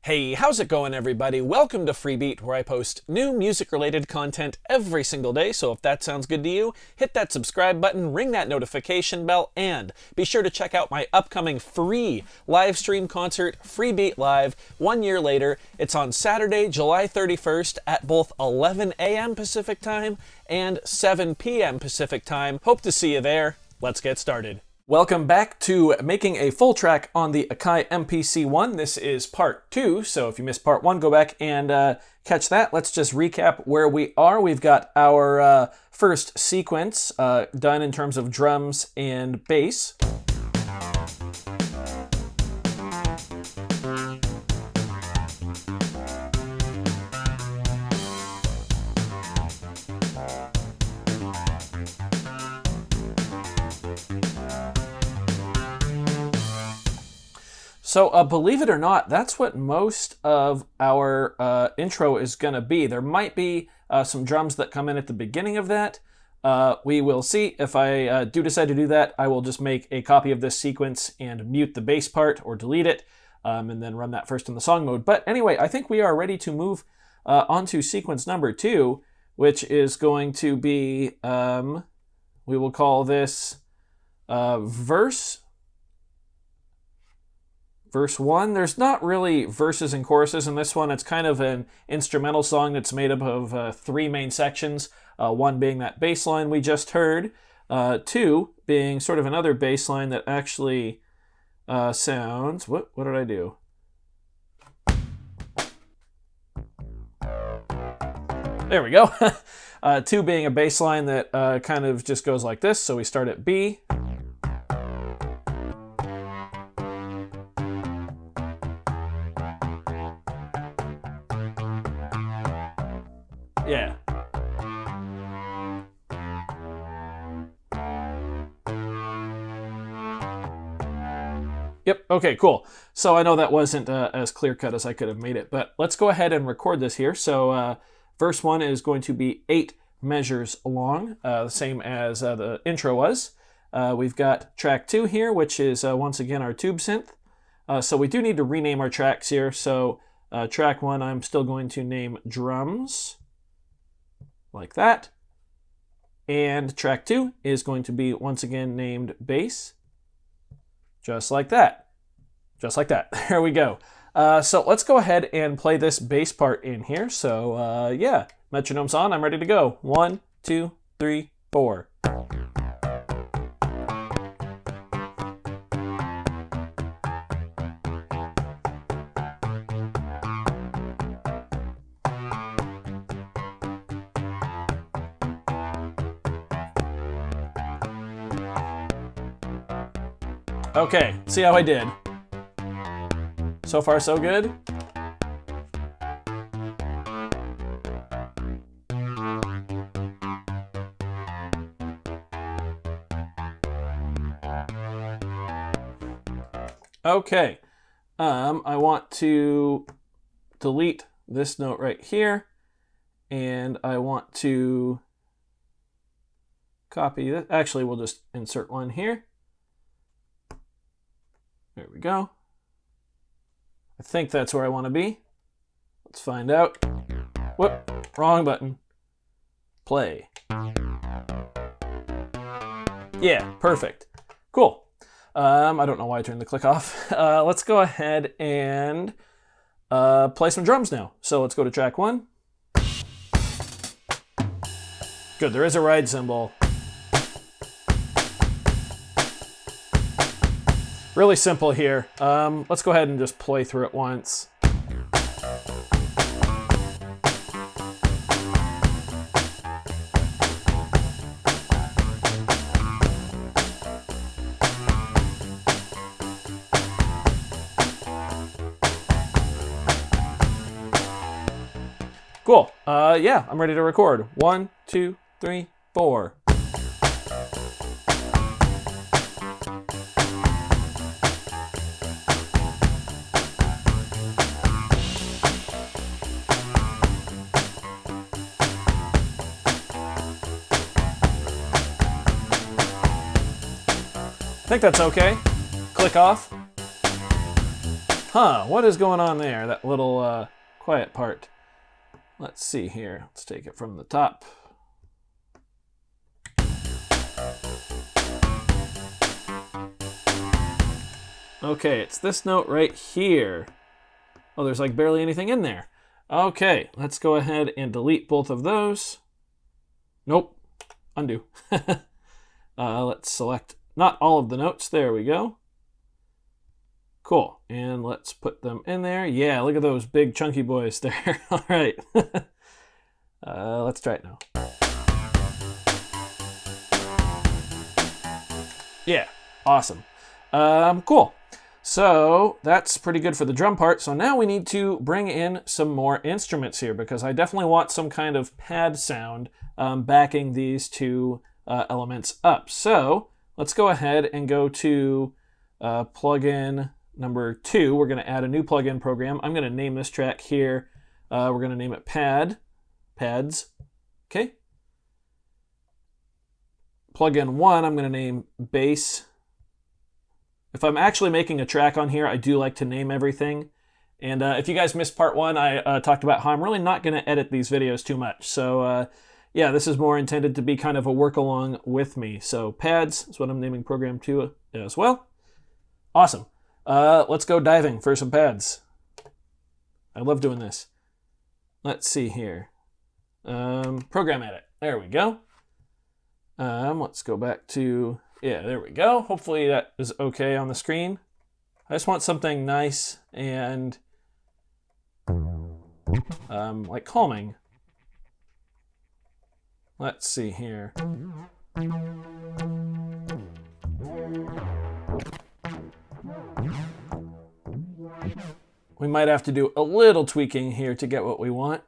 Hey, how's it going, everybody? Welcome to Freebeat, where I post new music-related content every single day, so if that sounds good to you, hit that subscribe button, ring that notification bell, and be sure to check out my upcoming free live stream concert, Freebeat Live, 1 year later. It's on Saturday, July 31st at both 11 a.m. Pacific Time and 7 p.m. Pacific Time. Hope to see you there. Let's get started. Welcome back to making a full track on the Akai MPC One. This is part 2, so if you missed part 1, go back and catch that. Let's just recap where we are. We've got our first sequence done in terms of drums and bass. So believe it or not, that's what most of our intro is going to be. There might be some drums that come in at the beginning of that. We will see. If I do decide to do that, I will just make a copy of this sequence and mute the bass part or delete it, and then run that first in the song mode. But anyway, I think we are ready to move on to sequence number 2, which is going to be, we will call this Verse 1. There's not really verses and choruses in this one. It's kind of an instrumental song that's made up of 3 main sections. 1 being that bass line we just heard. 2 being sort of another bass line that actually sounds... What did I do? There we go. 2 being a bass line that kind of just goes like this. So we start at B. Yeah. Yep, okay, cool. So I know that wasn't as clear-cut as I could have made it, but let's go ahead and record this here. So verse 1 is going to be 8 measures long, the same as the intro was. We've got track 2 here, which is once again our tube synth. So we do need to rename our tracks here. So track 1 I'm still going to name drums. Like that. And track 2 is going to be once again named bass. Just like that. Just like that. There we go. So let's go ahead and play this bass part in here. So yeah, metronome's on. I'm ready to go. 1, 2, 3, 4. Okay, see how I did. So far, so good. Okay, I want to delete this note right here, and I want to copy this. Actually, we'll just insert one here. There we go. I think that's where I want to be. Let's find out. Whoop, wrong button. Play. Yeah, perfect. Cool. I don't know why I turned the click off. Let's go ahead and play some drums now. So let's go to track 1. Good, there is a ride cymbal. Really simple here. Let's go ahead and just play through it once. Cool. Yeah, I'm ready to record. 1, 2, 3, 4. I think that's okay. Click off. Huh, what is going on there? That little quiet part. Let's see here. Let's take it from the top. Okay, it's this note right here. Oh, there's like barely anything in there. Okay, let's go ahead and delete both of those. Nope, undo. Let's select not all of the notes. There we go. Cool, and let's put them in there. Yeah, look at those big chunky boys there. All right, let's try it now. Yeah, awesome. Cool. So that's pretty good for the drum part. So now we need to bring in some more instruments here because I definitely want some kind of pad sound backing these two elements up. So let's go ahead and go to plugin number 2. We're going to add a new plugin program. I'm going to name this track here. We're going to name it pads. Okay. Plugin 1, I'm going to name bass. If I'm actually making a track on here, I do like to name everything. And if you guys missed part 1, I talked about how I'm really not going to edit these videos too much. So yeah, this is more intended to be kind of a work along with me. So pads is what I'm naming program 2 as well. Awesome. Let's go diving for some pads. I love doing this. Let's see here. Program edit. There we go. Let's go back to... Yeah, there we go. Hopefully that is okay on the screen. I just want something nice and like calming. Let's see here. We might have to do a little tweaking here to get what we want.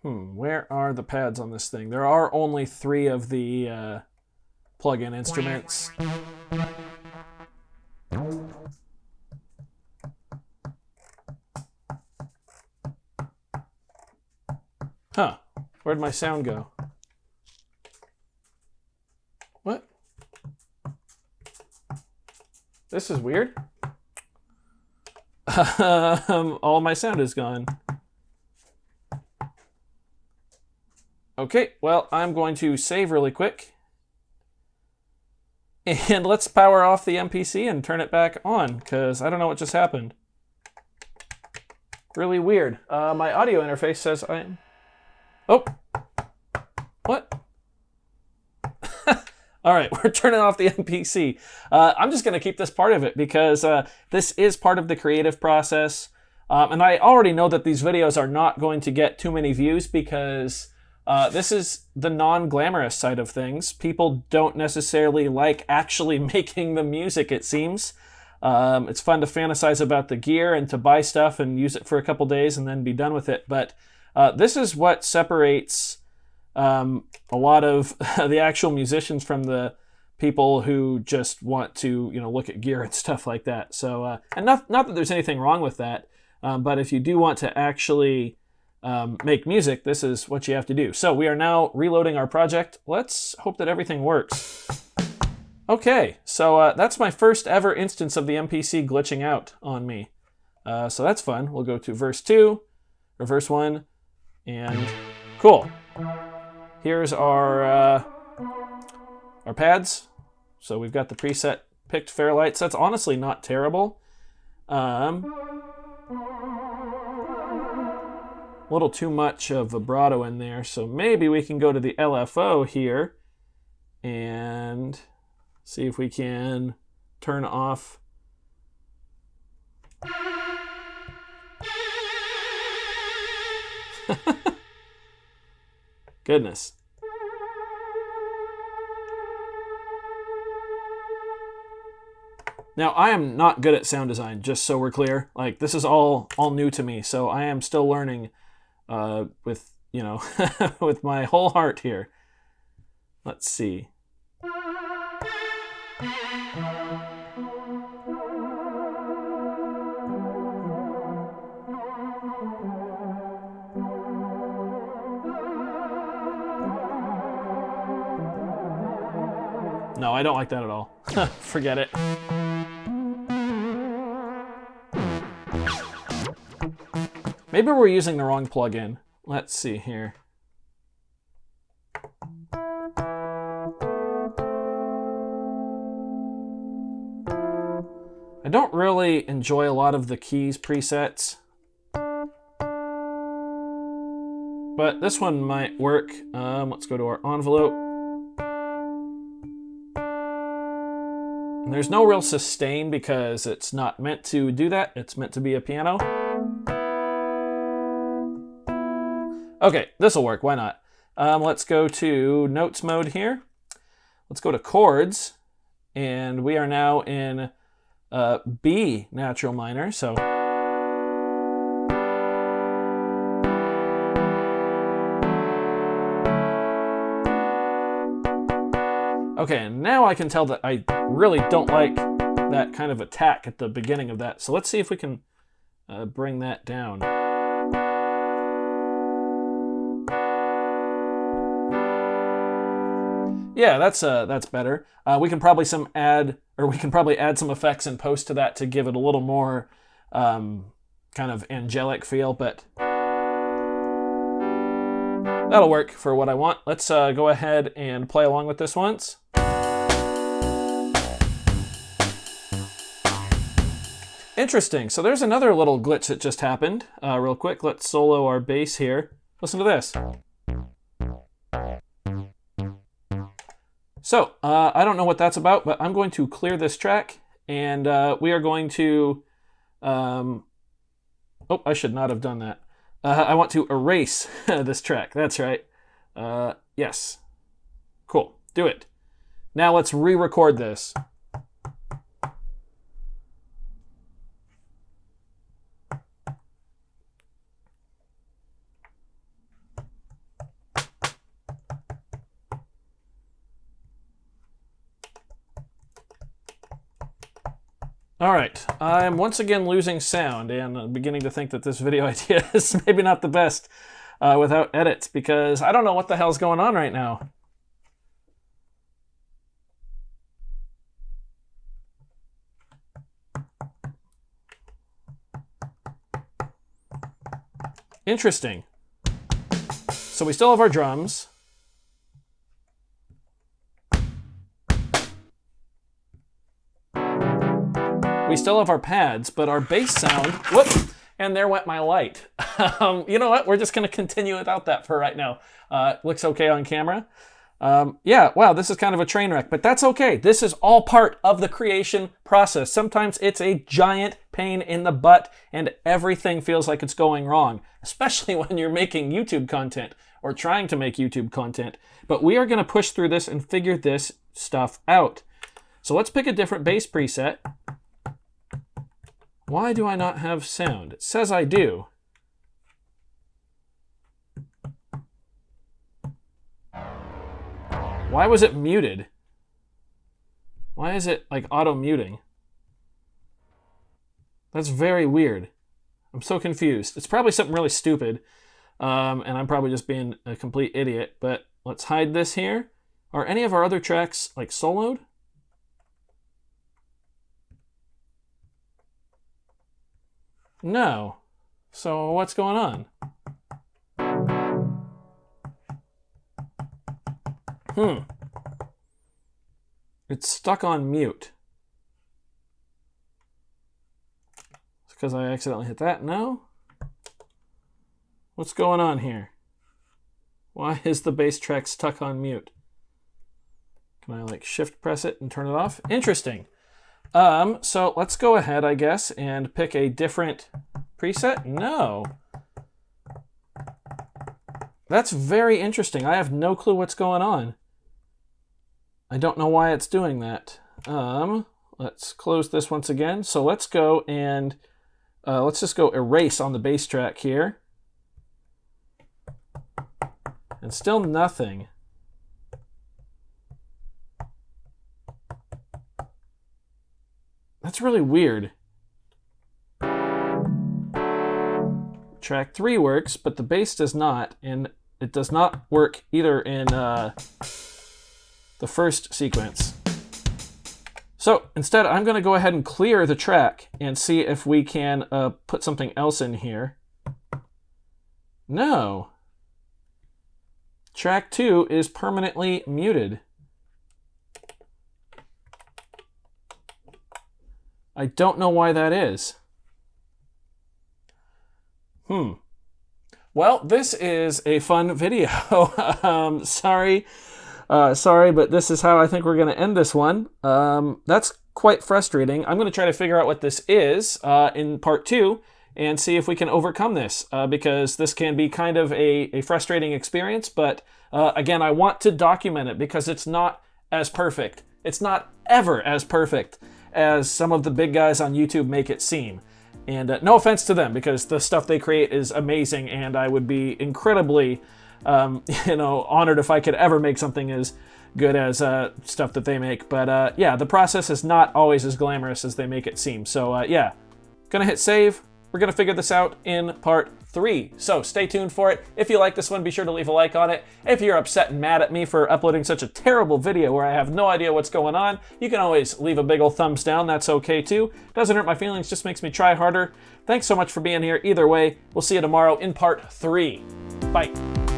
Where are the pads on this thing? There are only 3 of the plug-in instruments. Huh. Where'd my sound go? What? This is weird. All my sound is gone. Okay, well, I'm going to save really quick. And let's power off the MPC and turn it back on, because I don't know what just happened. Really weird. My audio interface says I'm... Oh! What? All right, we're turning off the MPC. I'm just going to keep this part of it, because this is part of the creative process. And I already know that these videos are not going to get too many views, because... this is the non-glamorous side of things. People don't necessarily like actually making the music, it seems. It's fun to fantasize about the gear and to buy stuff and use it for a couple days and then be done with it. But this is what separates a lot of the actual musicians from the people who just want to, you know, look at gear and stuff like that. So, and not that there's anything wrong with that, but if you do want to actually... make music, this is what you have to do. So we are now reloading our project. Let's hope that everything works. Okay, so that's my first ever instance of the MPC glitching out on me. So that's fun. We'll go to verse 2, or verse 1, and cool. Here's our pads. So we've got the preset picked Fairlights. That's honestly not terrible. A little too much of vibrato in there, so maybe we can go to the LFO here and see if we can turn off. Goodness. Now, I am not good at sound design, just so we're clear. Like, this is all new to me, so I am still learning with, you know, with my whole heart here. Let's see. No, I don't like that at all. Forget it. Maybe we're using the wrong plugin. Let's see here. I don't really enjoy a lot of the keys presets, but this one might work. Let's go to our envelope. And there's no real sustain because it's not meant to do that. It's meant to be a piano. Okay, this'll work. Why not? Let's go to notes mode here. Let's go to chords, and we are now in B natural minor. So okay, and now I can tell that I really don't like that kind of attack at the beginning of that. So let's see if we can bring that down. Yeah, that's better. We can probably add some effects in post to that to give it a little more kind of angelic feel, but that'll work for what I want. Let's go ahead and play along with this once. Interesting. So there's another little glitch that just happened. Real quick, let's solo our bass here. Listen to this. So, I don't know what that's about, but I'm going to clear this track, and we are going to... oh, I should not have done that. I want to erase this track. That's right. Yes. Cool. Do it. Now let's re-record this. All right, I'm once again losing sound and beginning to think that this video idea is maybe not the best without edits, because I don't know what the hell's going on right now. Interesting. So we still have our drums. We still have our pads, but our bass sound, whoop, and there went my light. You know what? We're just going to continue without that for right now. Looks okay on camera. Yeah, wow, this is kind of a train wreck, but that's okay. This is all part of the creation process. Sometimes it's a giant pain in the butt and everything feels like it's going wrong, especially when you're making YouTube content or trying to make YouTube content. But we are going to push through this and figure this stuff out. So let's pick a different bass preset. Why do I not have sound? It says I do. Why was it muted? Why is it like auto muting? That's very weird. I'm so confused. It's probably something really stupid, and I'm probably just being a complete idiot, but let's hide this here. Are any of our other tracks like soloed? No. So what's going on? It's stuck on mute. It's because I accidentally hit that? No? What's going on here? Why is the bass track stuck on mute? Can I like shift press it and turn it off? Interesting. So let's go ahead, I guess, and pick a different preset. No. That's very interesting. I have no clue what's going on. I don't know why it's doing that. Let's close this once again. So let's go and let's just go erase on the bass track here. And still nothing. That's really weird. Track 3 works, but the bass does not, and it does not work either in the first sequence. So instead, I'm going to go ahead and clear the track and see if we can put something else in here. No. Track 2 is permanently muted. I don't know why that is. Well, this is a fun video. Sorry, but this is how I think we're going to end this one. That's quite frustrating. I'm going to try to figure out what this is in part 2 and see if we can overcome this, because this can be kind of a frustrating experience. But again, I want to document it because it's not as perfect. It's not ever as perfect as some of the big guys on YouTube make it seem. And no offense to them, because the stuff they create is amazing, and I would be incredibly, honored if I could ever make something as good as stuff that they make. But yeah, the process is not always as glamorous as they make it seem. So yeah, gonna hit save. We're gonna figure this out in part 3. So stay tuned for it. If you like this one, be sure to leave a like on it. If you're upset and mad at me for uploading such a terrible video where I have no idea what's going on, you can always leave a big ol' thumbs down. That's okay too. Doesn't hurt my feelings, just makes me try harder. Thanks so much for being here. Either way, we'll see you tomorrow in part 3. Bye.